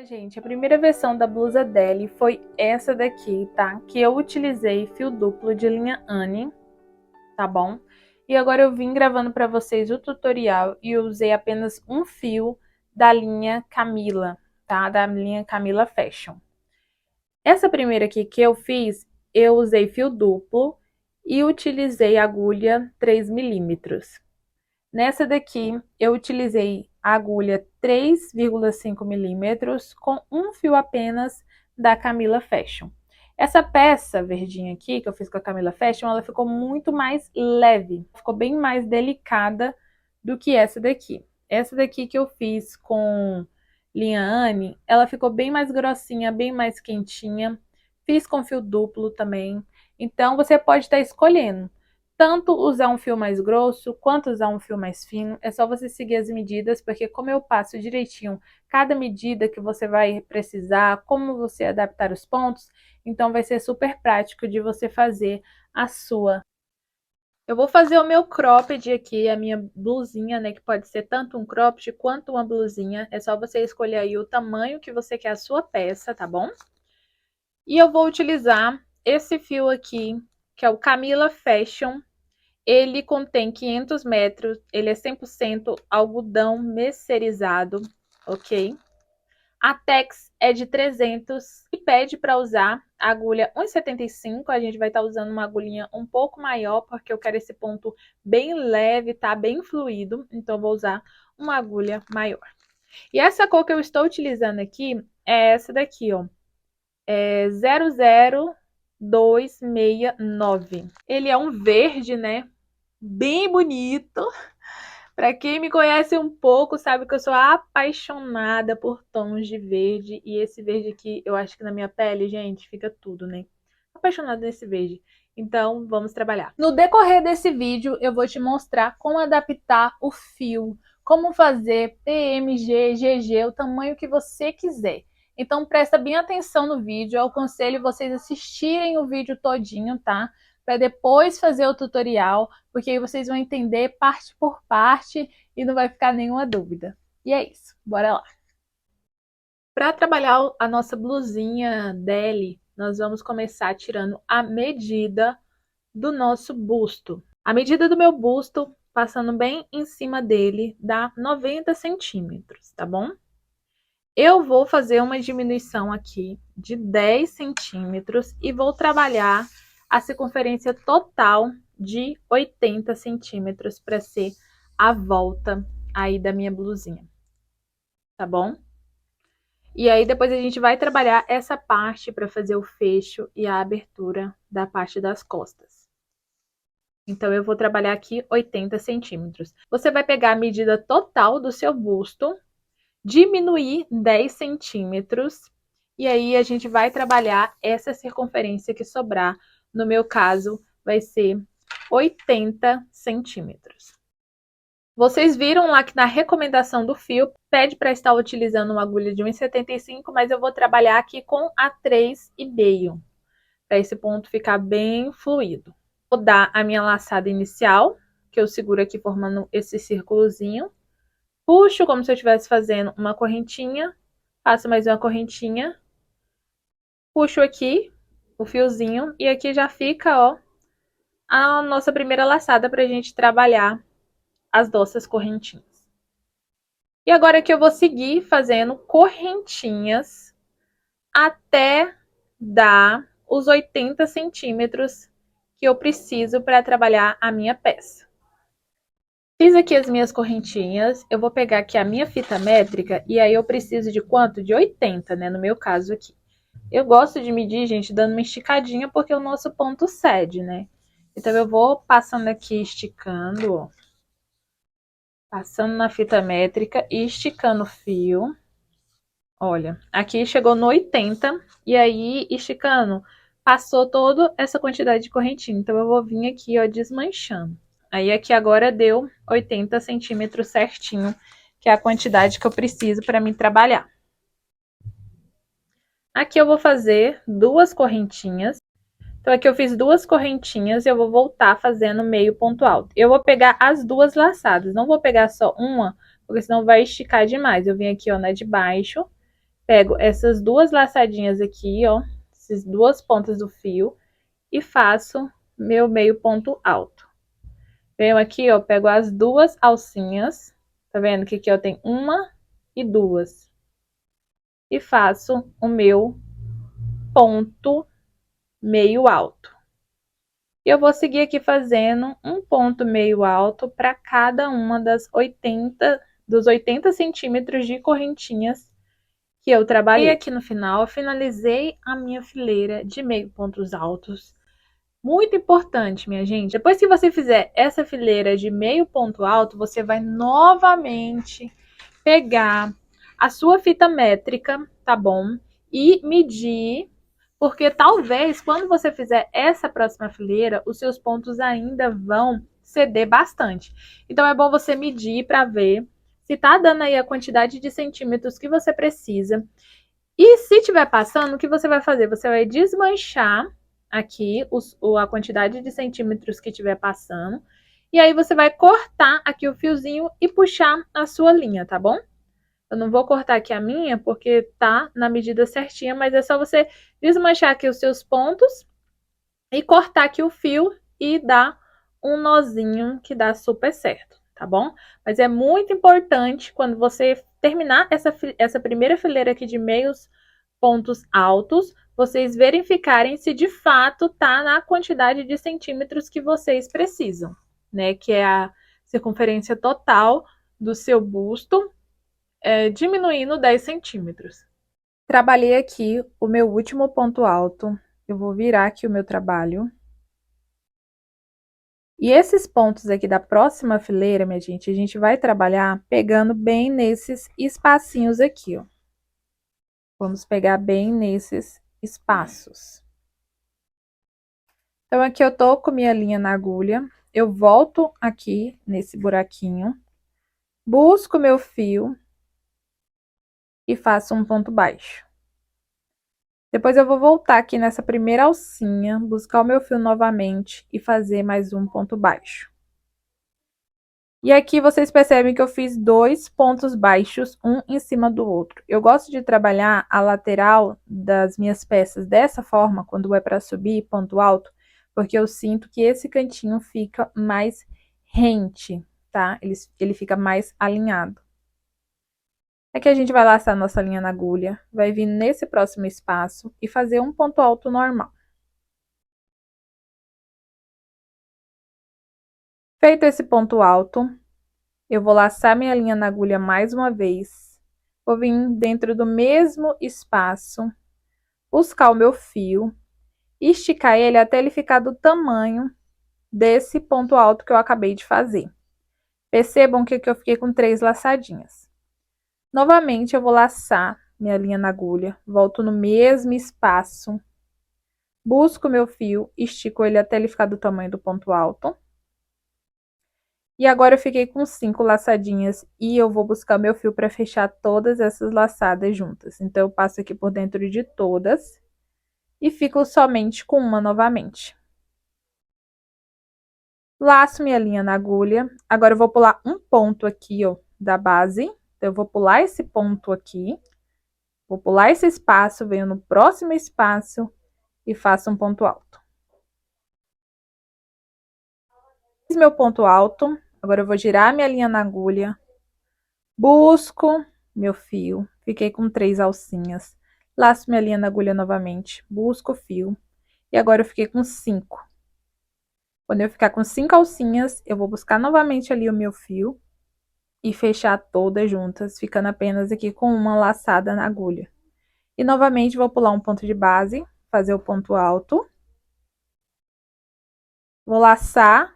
Gente, a primeira versão da blusa dele foi essa daqui, tá? Que eu utilizei fio duplo de linha Anne, tá bom? E agora eu vim gravando pra vocês o tutorial e eu usei apenas um fio da linha Camila, tá? Da linha Camila Fashion. Essa primeira aqui que eu fiz, eu usei fio duplo e utilizei agulha 3 milímetros. Nessa daqui, eu utilizei a agulha 3,5 milímetros com um fio apenas da Camila Fashion. Essa peça verdinha aqui, que eu fiz com a Camila Fashion, ela ficou muito mais leve, ficou bem mais delicada do que essa daqui. Essa daqui que eu fiz com linha Anne, ela ficou bem mais grossinha, bem mais quentinha. Fiz com fio duplo também. Então, você pode estar escolhendo tanto usar um fio mais grosso, quanto usar um fio mais fino. É só você seguir as medidas, porque como eu passo direitinho cada medida que você vai precisar, como você adaptar os pontos, então vai ser super prático de você fazer a sua. Eu vou fazer o meu cropped aqui, a minha blusinha, né, que pode ser tanto um cropped quanto uma blusinha. É só você escolher aí o tamanho que você quer a sua peça, tá bom? E eu vou utilizar esse fio aqui, que é o Camila Fashion. Ele contém 500 metros, ele é 100% algodão mercerizado, ok? A Tex é de 300 e pede para usar a agulha 1,75. A gente vai estar usando uma agulhinha um pouco maior, porque eu quero esse ponto bem leve, tá? Bem fluido, então vou usar uma agulha maior. E essa cor que eu estou utilizando aqui é essa daqui, ó. É 00269. Ele é um verde, né? Bem bonito. Para quem me conhece um pouco, sabe que eu sou apaixonada por tons de verde. E esse verde aqui, eu acho que na minha pele, gente, fica tudo, né? Apaixonada nesse verde. Então, vamos trabalhar. No decorrer desse vídeo, eu vou te mostrar como adaptar o fio, como fazer PMG, GG, o tamanho que você quiser. Então, presta bem atenção no vídeo. Eu aconselho vocês assistirem o vídeo todinho, tá? Para depois fazer o tutorial, porque aí vocês vão entender parte por parte e não vai ficar nenhuma dúvida. E é isso, bora lá! Para trabalhar a nossa blusinha deli, nós vamos começar tirando a medida do nosso busto. A medida do meu busto, passando bem em cima dele, dá 90 centímetros, tá bom? Eu vou fazer uma diminuição aqui de 10 centímetros e vou trabalhar a circunferência total de 80 centímetros para ser a volta aí da minha blusinha, tá bom? E aí depois a gente vai trabalhar essa parte para fazer o fecho e a abertura da parte das costas. Então eu vou trabalhar aqui 80 centímetros. Você vai pegar a medida total do seu busto, diminuir 10 centímetros e aí a gente vai trabalhar essa circunferência que sobrar. No meu caso, vai ser 80 centímetros. Vocês viram lá que na recomendação do fio, pede para estar utilizando uma agulha de 1,75, mas eu vou trabalhar aqui com a 3,5, para esse ponto ficar bem fluido. Vou dar a minha laçada inicial, que eu seguro aqui formando esse círculozinho. Puxo como se eu estivesse fazendo uma correntinha, faço mais uma correntinha, puxo aqui o fiozinho e aqui já fica, ó, a nossa primeira laçada para a gente trabalhar as nossas correntinhas. E agora que eu vou seguir fazendo correntinhas até dar os 80 centímetros que eu preciso para trabalhar a minha peça. Fiz aqui as minhas correntinhas, eu vou pegar aqui a minha fita métrica e aí eu preciso de quanto? De 80, né, no meu caso aqui. Eu gosto de medir, gente, dando uma esticadinha porque o nosso ponto cede, né? Então eu vou passando aqui, esticando, ó. Passando na fita métrica e esticando o fio. Olha, aqui chegou no 80 e aí esticando, passou toda essa quantidade de correntinha. Então eu vou vir aqui, ó, desmanchando. Aí aqui agora deu 80 centímetros certinho, que é a quantidade que eu preciso para mim trabalhar. Aqui eu vou fazer duas correntinhas. Então aqui eu fiz duas correntinhas e eu vou voltar fazendo meio ponto alto. Eu vou pegar as duas laçadas, não vou pegar só uma, porque senão vai esticar demais. Eu vim aqui, ó, na de baixo, pego essas duas laçadinhas aqui, ó, essas duas pontas do fio e faço meu meio ponto alto. Venho aqui, ó, pego as duas alcinhas, tá vendo que aqui, ó, tem uma e duas. E faço o meu ponto meio alto. Eu vou seguir aqui fazendo um ponto meio alto para cada uma dos 80 centímetros de correntinhas que eu trabalhei. E aqui no final, eu finalizei a minha fileira de meio pontos altos. Muito importante, minha gente. Depois que você fizer essa fileira de meio ponto alto, você vai novamente pegar a sua fita métrica, tá bom? E medir, porque talvez quando você fizer essa próxima fileira, os seus pontos ainda vão ceder bastante. Então é bom você medir para ver se tá dando aí a quantidade de centímetros que você precisa. E se tiver passando, o que você vai fazer? Você vai desmanchar aqui a quantidade de centímetros que tiver passando. E aí você vai cortar aqui o fiozinho e puxar a sua linha, tá bom? Eu não vou cortar aqui a minha porque tá na medida certinha, mas é só você desmanchar aqui os seus pontos e cortar aqui o fio e dar um nozinho que dá super certo, tá bom? Mas é muito importante quando você terminar essa primeira fileira aqui de meios pontos altos, vocês verificarem se de fato tá na quantidade de centímetros que vocês precisam, né? Que é a circunferência total do seu busto, diminuindo 10 centímetros. Trabalhei aqui o meu último ponto alto. Eu vou virar aqui o meu trabalho. E esses pontos aqui da próxima fileira, minha gente, a gente vai trabalhar pegando bem nesses espacinhos aqui, ó. Vamos pegar bem nesses espaços. Então, aqui eu tô com minha linha na agulha. Eu volto aqui nesse buraquinho, busco meu fio e faço um ponto baixo. Depois eu vou voltar aqui nessa primeira alcinha, buscar o meu fio novamente e fazer mais um ponto baixo. E aqui vocês percebem que eu fiz dois pontos baixos, um em cima do outro. Eu gosto de trabalhar a lateral das minhas peças dessa forma, quando é para subir ponto alto, porque eu sinto que esse cantinho fica mais rente, tá? Ele fica mais alinhado. Aqui a gente vai laçar nossa linha na agulha, vai vir nesse próximo espaço e fazer um ponto alto normal. Feito esse ponto alto, eu vou laçar minha linha na agulha mais uma vez. Vou vir dentro do mesmo espaço, buscar o meu fio, esticar ele até ele ficar do tamanho desse ponto alto que eu acabei de fazer. Percebam que aqui eu fiquei com 3 laçadinhas. Novamente, eu vou laçar minha linha na agulha, volto no mesmo espaço, busco meu fio, estico ele até ele ficar do tamanho do ponto alto. E agora eu fiquei com 5 laçadinhas e eu vou buscar meu fio para fechar todas essas laçadas juntas. Então, eu passo aqui por dentro de todas e fico somente com uma novamente. Laço minha linha na agulha. Agora eu vou pular um ponto aqui, ó, da base. Então, eu vou pular esse ponto aqui, vou pular esse espaço, venho no próximo espaço e faço um ponto alto. Fiz meu ponto alto, agora eu vou girar minha linha na agulha, busco meu fio, fiquei com 3 alcinhas, laço minha linha na agulha novamente, busco o fio, e agora eu fiquei com 5. Quando eu ficar com 5 alcinhas, eu vou buscar novamente ali o meu fio e fechar todas juntas, ficando apenas aqui com uma laçada na agulha. E novamente vou pular um ponto de base, fazer o ponto alto. Vou laçar,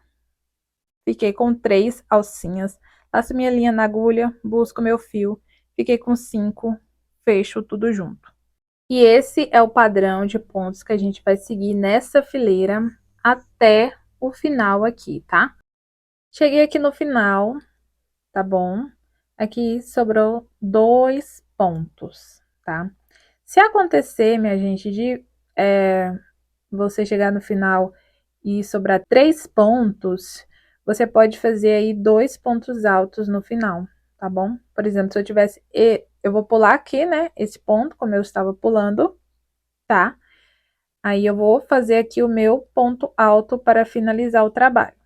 fiquei com 3 alcinhas, laço minha linha na agulha, busco meu fio, fiquei com 5, fecho tudo junto. E esse é o padrão de pontos que a gente vai seguir nessa fileira até o final aqui, tá? Cheguei aqui no final, tá bom? Aqui sobrou 2 pontos, tá? Se acontecer, minha gente, de você chegar no final e sobrar 3 pontos, você pode fazer aí 2 pontos altos no final, tá bom? Por exemplo, se eu tivesse eu vou pular aqui, né, esse ponto, como eu estava pulando, tá? Aí, eu vou fazer aqui o meu ponto alto para finalizar o trabalho.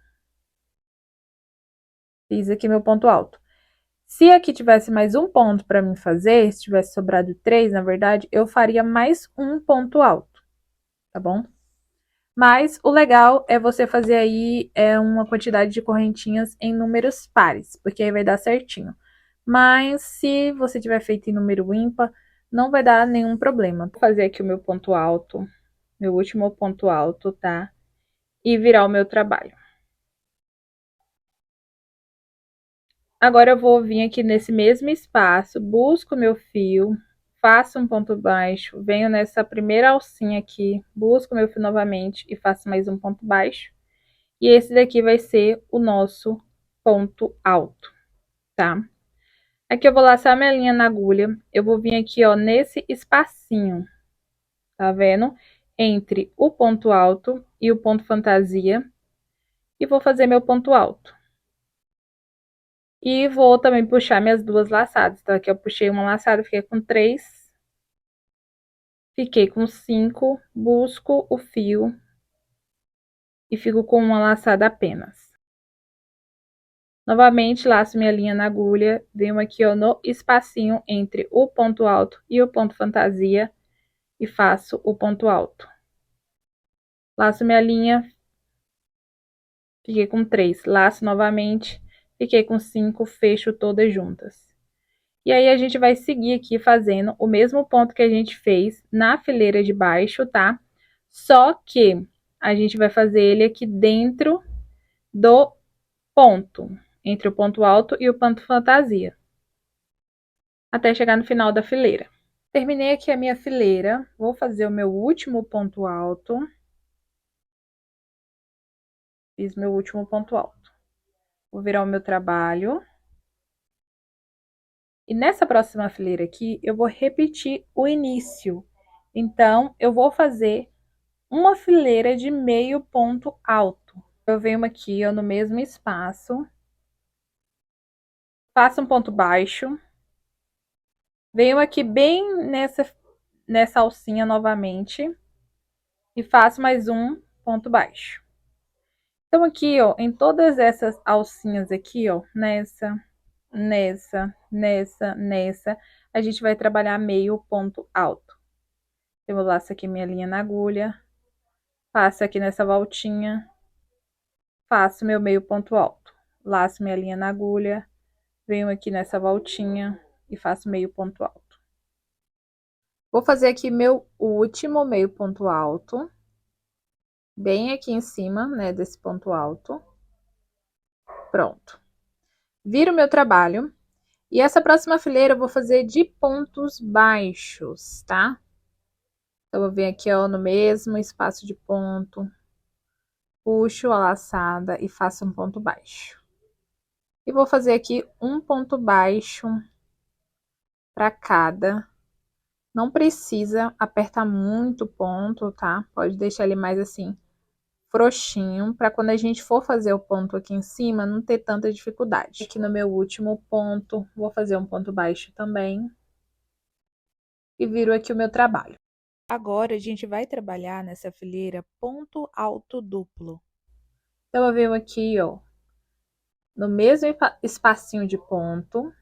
Fiz aqui meu ponto alto. Se aqui tivesse mais um ponto para mim fazer, se tivesse sobrado 3, na verdade, eu faria mais um ponto alto, tá bom? Mas o legal é você fazer aí uma quantidade de correntinhas em números pares, porque aí vai dar certinho. Mas se você tiver feito em número ímpar, não vai dar nenhum problema. Vou fazer aqui o meu ponto alto, meu último ponto alto, tá? E virar o meu trabalho. Agora eu vou vir aqui nesse mesmo espaço, busco meu fio, faço um ponto baixo, venho nessa primeira alcinha aqui, busco meu fio novamente e faço mais um ponto baixo. E esse daqui vai ser o nosso ponto alto, tá? Aqui eu vou laçar minha linha na agulha, eu vou vir aqui, ó, nesse espacinho, tá vendo? Entre o ponto alto e o ponto fantasia, e vou fazer meu ponto alto. E vou também puxar minhas duas laçadas. Então, aqui eu puxei uma laçada, fiquei com 3. Fiquei com 5, busco o fio e fico com uma laçada apenas. Novamente, laço minha linha na agulha, venho aqui, ó, no espacinho entre o ponto alto e o ponto fantasia e faço o ponto alto. Laço minha linha, fiquei com 3, laço novamente, fiquei com 5, fecho todas juntas. E aí, a gente vai seguir aqui fazendo o mesmo ponto que a gente fez na fileira de baixo, tá? Só que a gente vai fazer ele aqui dentro do ponto, entre o ponto alto e o ponto fantasia, até chegar no final da fileira. Terminei aqui a minha fileira, vou fazer o meu último ponto alto. Fiz meu último ponto alto. Vou virar o meu trabalho. E nessa próxima fileira aqui, eu vou repetir o início. Então, eu vou fazer uma fileira de meio ponto alto. Eu venho aqui, ó, no mesmo espaço, faço um ponto baixo, venho aqui bem nessa alcinha novamente e faço mais um ponto baixo. Então, aqui, ó, em todas essas alcinhas aqui, ó, nessa, a gente vai trabalhar meio ponto alto. Eu vou laço aqui minha linha na agulha, passo aqui nessa voltinha, faço meu meio ponto alto, laço minha linha na agulha, venho aqui nessa voltinha e faço meio ponto alto. Vou fazer aqui meu último meio ponto alto, bem aqui em cima, né, desse ponto alto. Pronto. Viro meu trabalho. E essa próxima fileira eu vou fazer de pontos baixos, tá? Então, eu vou vir aqui, ó, no mesmo espaço de ponto, puxo a laçada e faço um ponto baixo. E vou fazer aqui um ponto baixo para cada. Não precisa apertar muito o ponto, tá? Pode deixar ele mais assim, frouxinho, para quando a gente for fazer o ponto aqui em cima, não ter tanta dificuldade. Aqui no meu último ponto, vou fazer um ponto baixo também. E viro aqui o meu trabalho. Agora, a gente vai trabalhar nessa fileira ponto alto duplo. Então, eu venho aqui, ó, no mesmo espacinho de ponto.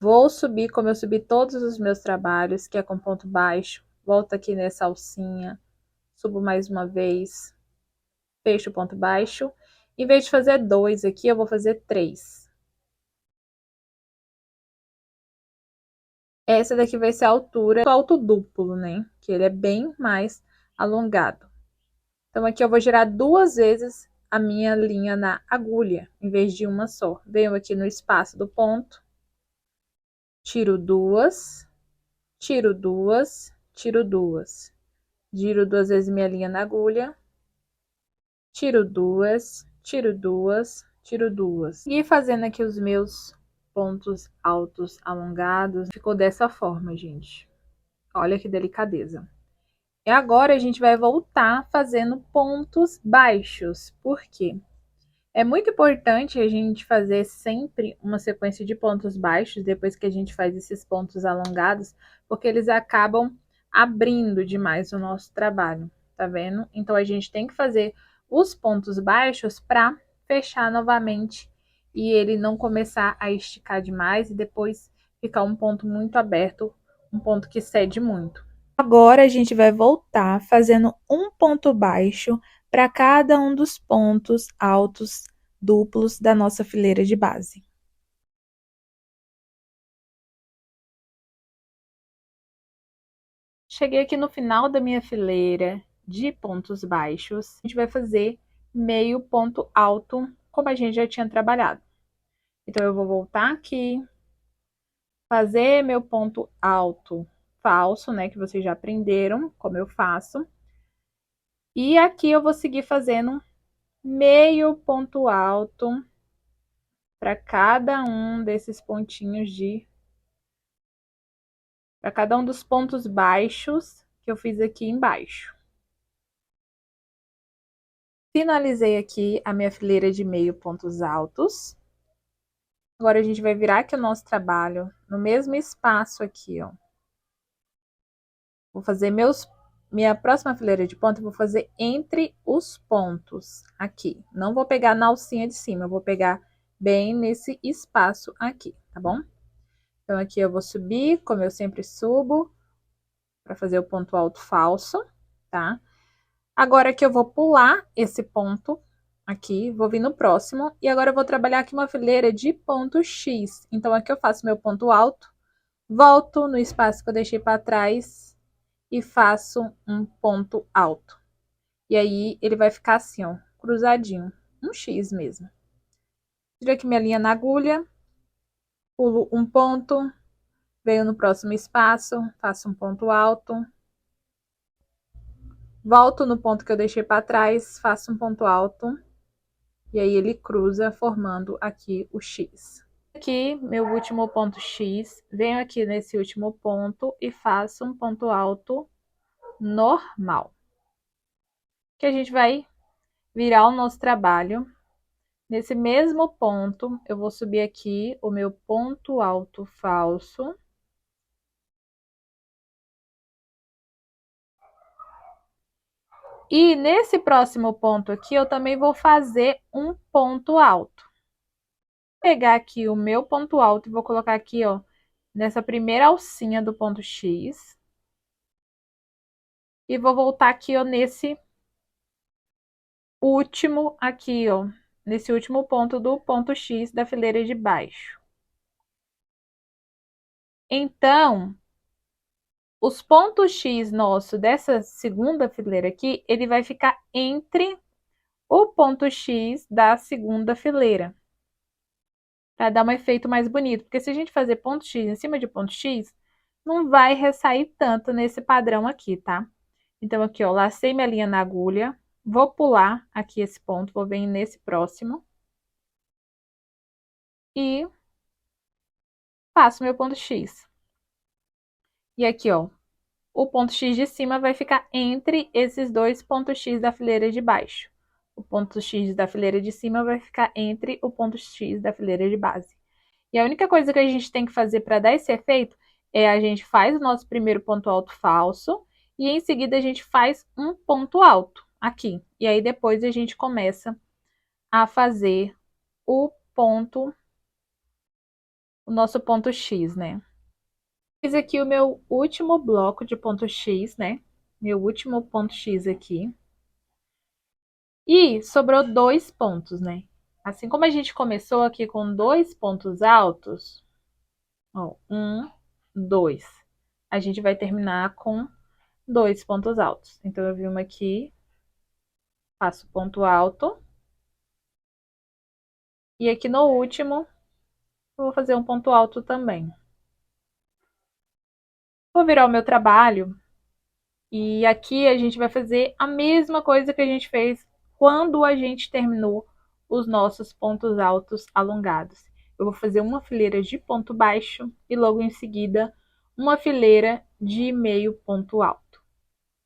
Vou subir como eu subi todos os meus trabalhos, que é com ponto baixo. Volto aqui nessa alcinha, subo mais uma vez, fecho o ponto baixo. Em vez de fazer 2 aqui, eu vou fazer 3. Essa daqui vai ser a altura do alto duplo, né? Que ele é bem mais alongado. Então, aqui eu vou girar 2 vezes a minha linha na agulha, em vez de uma só. Venho aqui no espaço do ponto, tiro 2, tiro 2, tiro 2. Giro 2 vezes minha linha na agulha, tiro 2, tiro 2, tiro 2. E fazendo aqui os meus pontos altos alongados, ficou dessa forma, gente. Olha que delicadeza. E agora a gente vai voltar fazendo pontos baixos. Por quê? É muito importante a gente fazer sempre uma sequência de pontos baixos depois que a gente faz esses pontos alongados, porque eles acabam abrindo demais o nosso trabalho, tá vendo? Então a gente tem que fazer os pontos baixos para fechar novamente e ele não começar a esticar demais e depois ficar um ponto muito aberto, um ponto que cede muito. Agora a gente vai voltar fazendo um ponto baixo para cada um dos pontos altos duplos da nossa fileira de base. Cheguei aqui no final da minha fileira de pontos baixos. A gente vai fazer meio ponto alto, como a gente já tinha trabalhado. Então, eu vou voltar aqui, fazer meu ponto alto falso, né, que vocês já aprenderam como eu faço. E aqui eu vou seguir fazendo meio ponto alto para cada um desses pontinhos para cada um dos pontos baixos que eu fiz aqui embaixo. Finalizei aqui a minha fileira de meio pontos altos. Agora a gente vai virar aqui o nosso trabalho no mesmo espaço aqui, ó. Vou fazer minha próxima fileira de ponto, eu vou fazer entre os pontos aqui. Não vou pegar na alcinha de cima, eu vou pegar bem nesse espaço aqui, tá bom? Então, aqui eu vou subir, como eu sempre subo, para fazer o ponto alto falso, tá? Agora aqui eu vou pular esse ponto aqui, vou vir no próximo, e agora eu vou trabalhar aqui uma fileira de ponto X. Então, aqui eu faço meu ponto alto, volto no espaço que eu deixei para trás e faço um ponto alto. E aí, ele vai ficar assim, ó, cruzadinho, um X mesmo. Tiro aqui minha linha na agulha, pulo um ponto, venho no próximo espaço, faço um ponto alto, volto no ponto que eu deixei para trás, faço um ponto alto, e aí ele cruza formando aqui o X. Aqui, meu último ponto X, venho aqui nesse último ponto e faço um ponto alto normal. Que a gente vai virar o nosso trabalho. Nesse mesmo ponto, eu vou subir aqui o meu ponto alto falso. E nesse próximo ponto aqui, eu também vou fazer um ponto alto. Vou pegar aqui o meu ponto alto e vou colocar aqui, ó, nessa primeira alcinha do ponto X. E vou voltar aqui, ó, nesse último aqui, ó, nesse último ponto do ponto X da fileira de baixo. Então, os pontos X nosso dessa segunda fileira aqui, ele vai ficar entre o ponto X da segunda fileira. Para dar um efeito mais bonito. Porque se a gente fazer ponto X em cima de ponto X, não vai ressair tanto nesse padrão aqui, tá? Então, aqui, ó, lacei minha linha na agulha. Vou pular aqui esse ponto, vou vir nesse próximo. E faço meu ponto X. E aqui, ó, o ponto X de cima vai ficar entre esses dois pontos X da fileira de baixo. O ponto X da fileira de cima vai ficar entre o ponto X da fileira de base. E a única coisa que a gente tem que fazer para dar esse efeito é a gente faz o nosso primeiro ponto alto falso e em seguida a gente faz um ponto alto aqui. E aí depois a gente começa a fazer o nosso ponto X, né? Fiz aqui o meu último bloco de ponto X, né? Meu último ponto X aqui. E sobrou 2 pontos, né? Assim como a gente começou aqui com 2 pontos altos, ó, 1, 2. A gente vai terminar com 2 pontos altos. Então, eu venho aqui, faço ponto alto. E aqui no último, eu vou fazer um ponto alto também. Vou virar o meu trabalho. E aqui a gente vai fazer a mesma coisa que a gente fez quando a gente terminou os nossos pontos altos alongados. Eu vou fazer uma fileira de ponto baixo e logo em seguida uma fileira de meio ponto alto.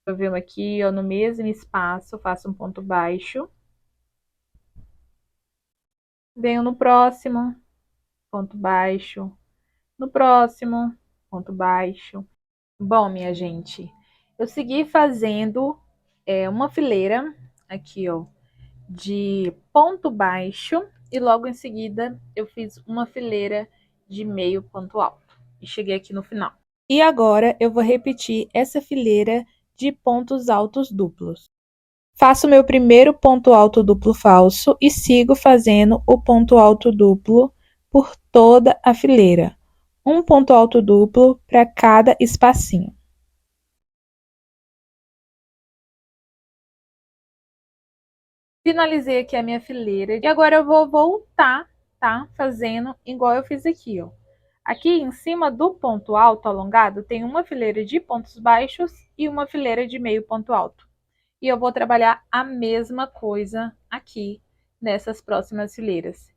Eu venho aqui, ó, no mesmo espaço, faço um ponto baixo. Venho no próximo, ponto baixo, no próximo, ponto baixo. Bom, minha gente, eu segui fazendo uma fileira aqui, ó, de ponto baixo e logo em seguida eu fiz uma fileira de meio ponto alto e cheguei aqui no final. E agora eu vou repetir essa fileira de pontos altos duplos. Faço meu primeiro ponto alto duplo falso e sigo fazendo o ponto alto duplo por toda a fileira. Um ponto alto duplo para cada espacinho. Finalizei aqui a minha fileira e agora eu vou voltar, tá? Fazendo igual eu fiz aqui, ó. Aqui em cima do ponto alto alongado tem uma fileira de pontos baixos e uma fileira de meio ponto alto. E eu vou trabalhar a mesma coisa aqui nessas próximas fileiras.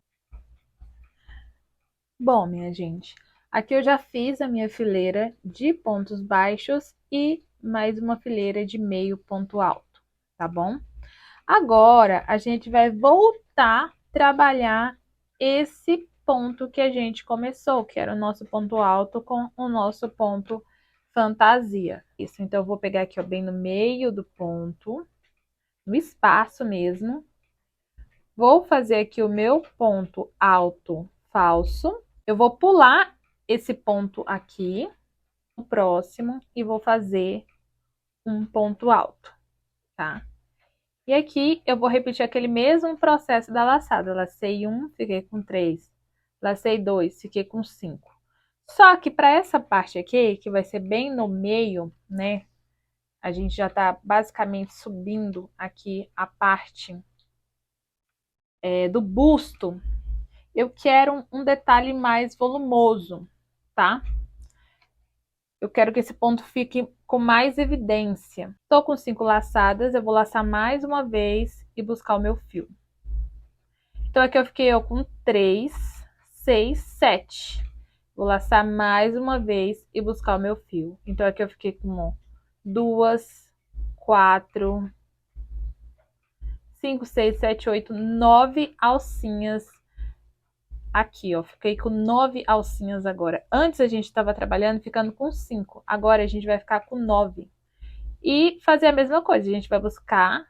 Bom, minha gente, aqui eu já fiz a minha fileira de pontos baixos e mais uma fileira de meio ponto alto, tá bom? Agora, a gente vai voltar a trabalhar esse ponto que a gente começou, que era o nosso ponto alto com o nosso ponto fantasia. Isso, então eu vou pegar aqui, ó, bem no meio do ponto, no espaço mesmo. Vou fazer aqui o meu ponto alto falso. Eu vou pular esse ponto aqui, no próximo, e vou fazer um ponto alto, tá? E aqui eu vou repetir aquele mesmo processo da laçada. Lacei 1, fiquei com 3. Lacei 2, fiquei com 5. Só que para essa parte aqui, que vai ser bem no meio, né? A gente já tá basicamente subindo aqui a parte do busto. Eu quero um detalhe mais volumoso, tá? Eu quero que esse ponto fique com mais evidência. Tô com 5 laçadas, eu vou laçar mais uma vez e buscar o meu fio. Então, aqui eu fiquei com 3, 6, 7. Vou laçar mais uma vez e buscar o meu fio. Então, aqui eu fiquei com 2, 4, 5, 6, 7, 8, 9 alcinhas aqui, ó. Fiquei com 9 alcinhas agora. Antes a gente estava trabalhando ficando com 5. Agora a gente vai ficar com 9. E fazer a mesma coisa. A gente vai buscar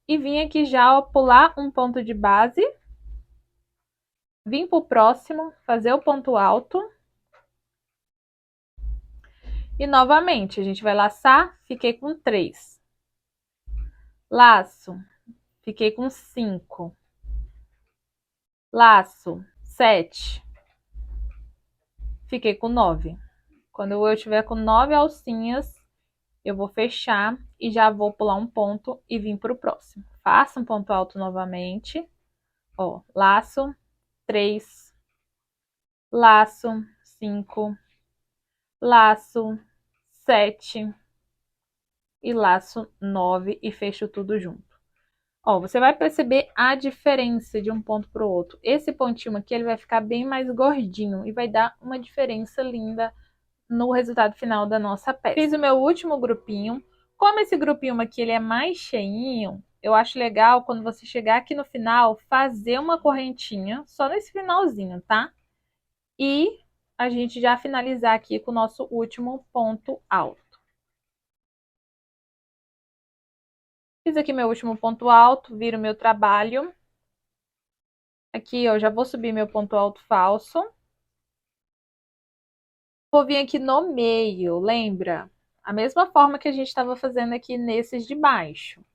e vir aqui já, ó, pular um ponto de base. Vim pro próximo, fazer o ponto alto. E novamente, a gente vai laçar, fiquei com 3. Laço, fiquei com 5. Laço, 7. Fiquei com 9. Quando eu estiver com 9 alcinhas, eu vou fechar e já vou pular um ponto e vir pro próximo. Faça um ponto alto novamente. Ó, laço, 3. Laço, 5. Laço, 7. E laço 9 e fecho tudo junto. Ó, você vai perceber a diferença de um ponto para o outro. Esse pontinho aqui, ele vai ficar bem mais gordinho e vai dar uma diferença linda no resultado final da nossa peça. Fiz o meu último grupinho. Como esse grupinho aqui, ele é mais cheinho, eu acho legal quando você chegar aqui no final, fazer uma correntinha, só nesse finalzinho, tá? E a gente já finalizar aqui com o nosso último ponto alto. Fiz aqui meu último ponto alto, viro meu trabalho. Aqui, eu já vou subir meu ponto alto falso. Vou vir aqui no meio, lembra? A mesma forma que a gente estava fazendo aqui nesses de baixo.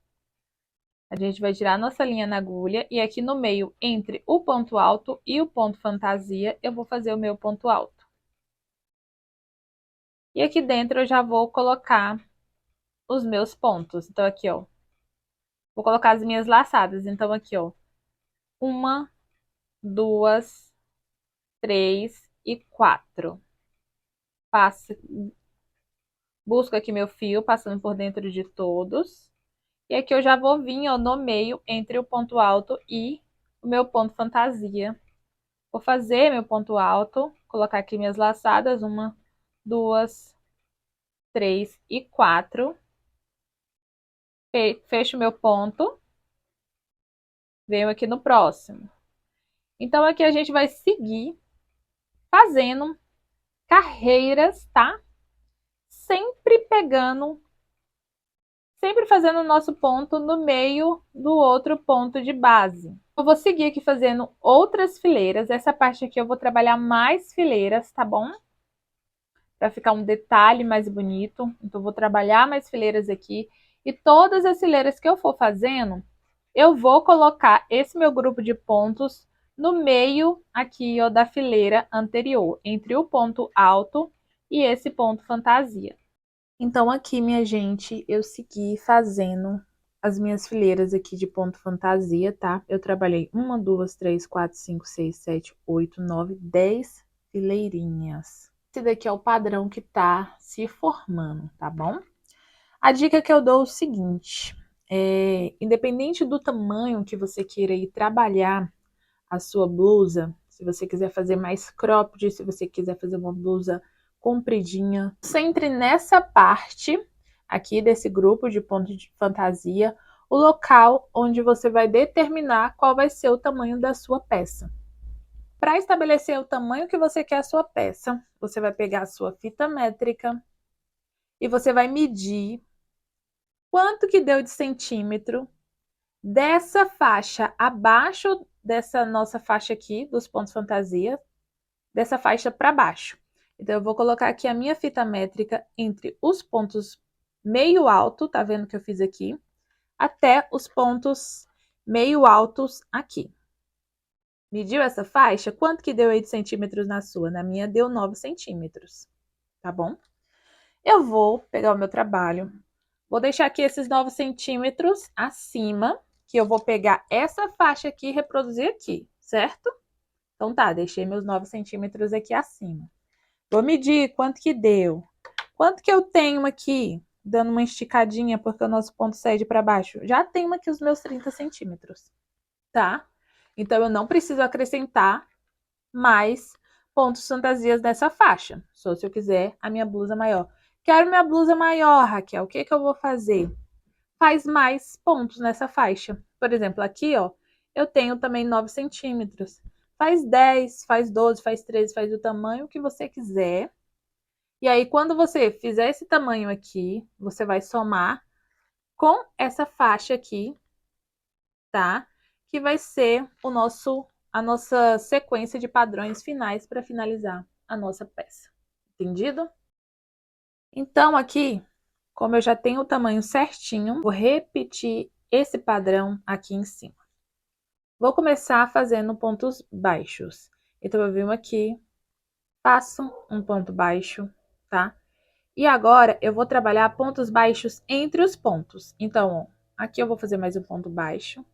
A gente vai tirar nossa linha na agulha e aqui no meio, entre o ponto alto e o ponto fantasia, eu vou fazer o meu ponto alto. E aqui dentro eu já vou colocar os meus pontos. Então, aqui, ó, vou colocar as minhas laçadas. Então, aqui, ó, 1, 2, 3 e 4. Passo, busco aqui meu fio, passando por dentro de todos. E aqui eu já vou vir, ó, no meio, entre o ponto alto e o meu ponto fantasia. Vou fazer meu ponto alto, colocar aqui minhas laçadas, 1, 2, 3 e 4. Fecho meu ponto. venho aqui no próximo. Então, aqui a gente vai seguir fazendo carreiras, tá? Sempre fazendo o nosso ponto no meio do outro ponto de base. Eu vou seguir aqui fazendo outras fileiras. Essa parte aqui eu vou trabalhar mais fileiras, tá bom? Para ficar um detalhe mais bonito. Então, eu vou trabalhar mais fileiras aqui. E todas as fileiras que eu for fazendo, eu vou colocar esse meu grupo de pontos no meio aqui, ó, da fileira anterior, entre o ponto alto e esse ponto fantasia. Então, aqui, minha gente, eu segui fazendo as minhas fileiras aqui de ponto fantasia, tá? Eu trabalhei 1, 2, 3, 4, 5, 6, 7, 8, 9, 10 fileirinhas. Esse daqui é o padrão que tá se formando, tá bom? A dica que eu dou é o seguinte, independente do tamanho que você queira ir trabalhar a sua blusa, se você quiser fazer mais cropped, se você quiser fazer uma blusa compridinha, sempre nessa parte aqui desse grupo de ponto de fantasia, o local onde você vai determinar qual vai ser o tamanho da sua peça. Para estabelecer o tamanho que você quer a sua peça, você vai pegar a sua fita métrica e você vai medir quanto que deu de centímetro dessa faixa abaixo dessa nossa faixa aqui, dos pontos fantasia, dessa faixa para baixo. Então, eu vou colocar aqui a minha fita métrica entre os pontos meio alto, tá vendo que eu fiz aqui, até os pontos meio altos aqui. Mediu essa faixa? Quanto que deu aí de centímetros na sua? Na minha deu 9 centímetros, tá bom? Eu vou pegar o meu trabalho, vou deixar aqui esses 9 centímetros acima, que eu vou pegar essa faixa aqui e reproduzir aqui, certo? Então tá, deixei meus 9 centímetros aqui acima. Vou medir quanto que deu. Quanto que eu tenho aqui, dando uma esticadinha, porque o nosso ponto cede para baixo? Já tenho aqui os meus 30 centímetros, tá? Então, eu não preciso acrescentar mais pontos fantasias nessa faixa. Só se eu quiser a minha blusa maior. Quero minha blusa maior, Raquel. O que que eu vou fazer? Faz mais pontos nessa faixa. Por exemplo, aqui, ó, eu tenho também 9 centímetros. Faz 10, faz 12, faz 13, faz o tamanho que você quiser. E aí, quando você fizer esse tamanho aqui, você vai somar com essa faixa aqui, tá? Que vai ser a nossa sequência de padrões finais para finalizar a nossa peça. Entendido? Então, aqui, como eu já tenho o tamanho certinho, vou repetir esse padrão aqui em cima. Vou começar fazendo pontos baixos. Então, eu venho aqui, faço um ponto baixo, tá? E agora, eu vou trabalhar pontos baixos entre os pontos. Então, ó, aqui eu vou fazer mais um ponto baixo.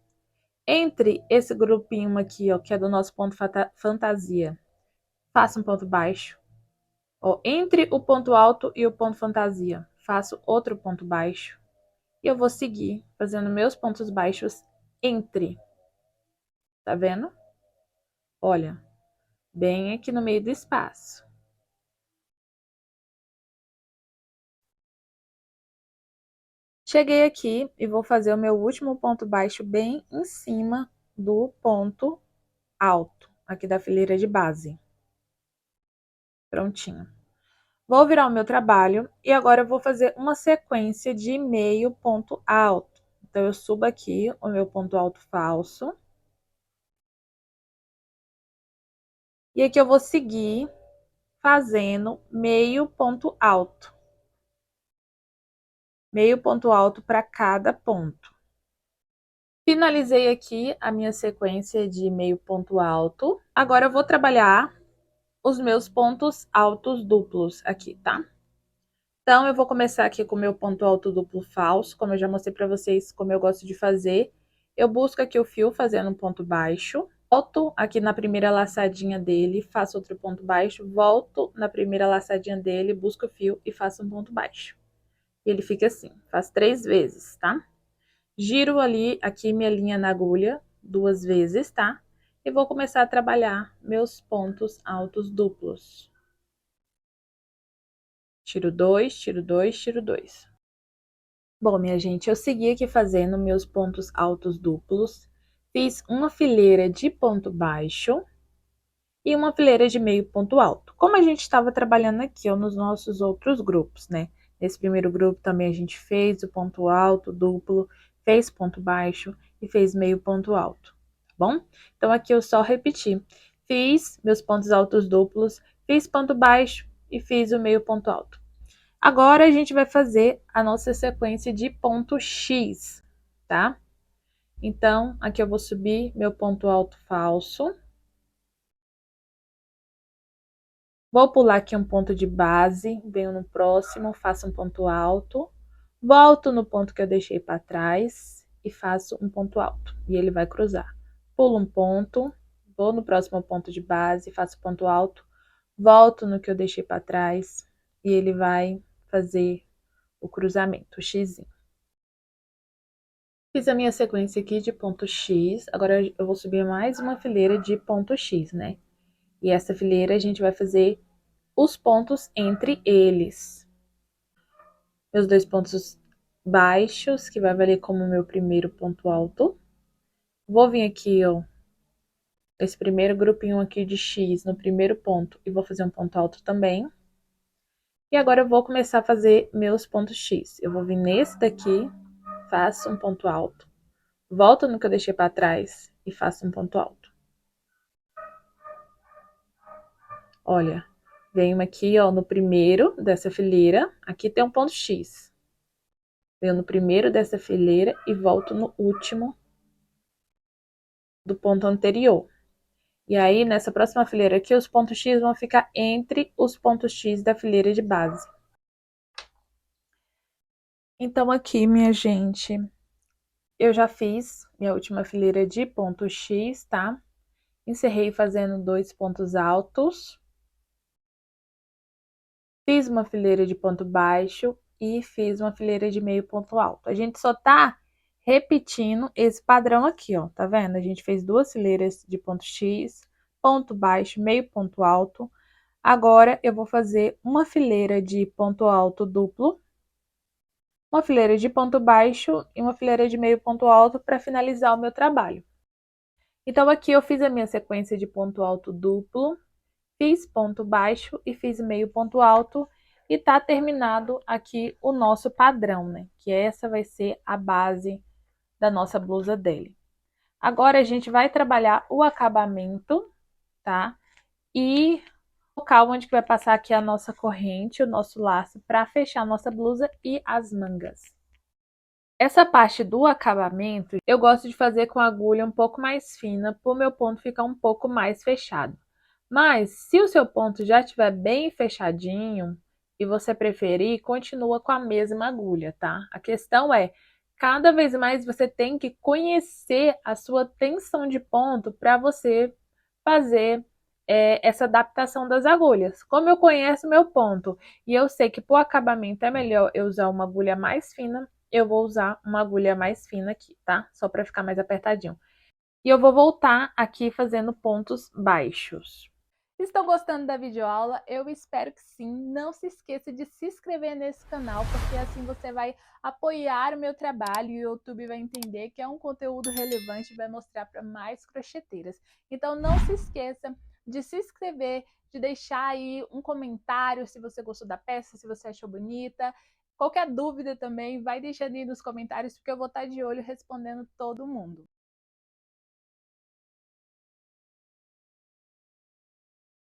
Entre esse grupinho aqui, ó, que é do nosso ponto fantasia, faço um ponto baixo. Ó, entre o ponto alto e o ponto fantasia, faço outro ponto baixo. E eu vou seguir fazendo meus pontos baixos entre. Tá vendo? Olha, bem aqui no meio do espaço. Cheguei aqui e vou fazer o meu último ponto baixo bem em cima do ponto alto, aqui da fileira de base. Prontinho. Vou virar o meu trabalho e agora eu vou fazer uma sequência de meio ponto alto. Então, eu subo aqui o meu ponto alto falso. E aqui eu vou seguir fazendo meio ponto alto. Meio ponto alto para cada ponto. Finalizei aqui a minha sequência de meio ponto alto. Agora eu vou trabalhar os meus pontos altos duplos aqui, tá? Então, eu vou começar aqui com o meu ponto alto duplo falso, como eu já mostrei pra vocês como eu gosto de fazer. Eu busco aqui o fio fazendo um ponto baixo, volto aqui na primeira laçadinha dele, faço outro ponto baixo, volto na primeira laçadinha dele, busco o fio e faço um ponto baixo. E ele fica assim, faz 3 vezes, tá? Giro ali, aqui minha linha na agulha, 2 vezes, tá? E vou começar a trabalhar meus pontos altos duplos. Tiro 2, tiro 2, tiro 2. Bom, minha gente, eu segui aqui fazendo meus pontos altos duplos. fiz uma fileira de ponto baixo e uma fileira de meio ponto alto. Como a gente estava trabalhando aqui, ó, nos nossos outros grupos, né? Nesse primeiro grupo também a gente fez o ponto alto duplo, fez ponto baixo e fez meio ponto alto, tá bom? Então aqui eu só repeti. Fiz meus pontos altos duplos, fiz ponto baixo e fiz o meio ponto alto. Agora a gente vai fazer a nossa sequência de ponto X, tá? Então, aqui eu vou subir meu ponto alto falso. Vou pular aqui um ponto de base, venho no próximo, faço um ponto alto, volto no ponto que eu deixei para trás e faço um ponto alto. E ele vai cruzar. Pulo um ponto, vou no próximo ponto de base, faço ponto alto, volto no que eu deixei para trás e ele vai fazer o cruzamento, o xizinho. Fiz a minha sequência aqui de ponto X, agora eu vou subir mais uma fileira de ponto X, né? E essa fileira a gente vai fazer os pontos entre eles. Meus dois pontos baixos, que vai valer como meu primeiro ponto alto. Vou vir aqui, ó, esse primeiro grupinho aqui de X no primeiro ponto e vou fazer um ponto alto também. E agora eu vou começar a fazer meus pontos X. Eu vou vir nesse daqui, faço um ponto alto. Volto no que eu deixei para trás e faço um ponto alto. Olha, venho aqui, ó, no primeiro dessa fileira. Aqui tem um ponto X. Venho no primeiro dessa fileira e volto no último do ponto anterior. E aí, nessa próxima fileira aqui, os pontos X vão ficar entre os pontos X da fileira de base. Então, aqui, minha gente, eu já fiz minha última fileira de ponto X, tá? Encerrei fazendo 2 pontos altos. Fiz uma fileira de ponto baixo e fiz uma fileira de meio ponto alto. A gente só tá repetindo esse padrão aqui, ó, tá vendo? A gente fez 2 fileiras de ponto X, ponto baixo, meio ponto alto. Agora, eu vou fazer uma fileira de ponto alto duplo, uma fileira de ponto baixo e uma fileira de meio ponto alto para finalizar o meu trabalho. Então, aqui eu fiz a minha sequência de ponto alto duplo, fiz ponto baixo e fiz meio ponto alto e tá terminado aqui o nosso padrão, né? Que essa vai ser a base da nossa blusa dele. Agora a gente vai trabalhar o acabamento, tá? E o local onde que vai passar aqui a nossa corrente, o nosso laço, para fechar a nossa blusa e as mangas. Essa parte do acabamento, eu gosto de fazer com a agulha um pouco mais fina, para o meu ponto ficar um pouco mais fechado. Mas, se o seu ponto já estiver bem fechadinho e você preferir, continua com a mesma agulha, tá? A questão é, cada vez mais você tem que conhecer a sua tensão de ponto para você fazer essa adaptação das agulhas. Como eu conheço meu ponto e eu sei que para o acabamento é melhor eu usar uma agulha mais fina, eu vou usar uma agulha mais fina aqui, tá? Só para ficar mais apertadinho. E eu vou voltar aqui fazendo pontos baixos. Estou gostando da videoaula? Eu espero que sim. Não se esqueça de se inscrever nesse canal, porque assim você vai apoiar o meu trabalho e o YouTube vai entender que é um conteúdo relevante e vai mostrar para mais crocheteiras. Então não se esqueça de se inscrever, de deixar aí um comentário se você gostou da peça, se você achou bonita. Qualquer dúvida também, vai deixando aí nos comentários, porque eu vou estar de olho respondendo todo mundo.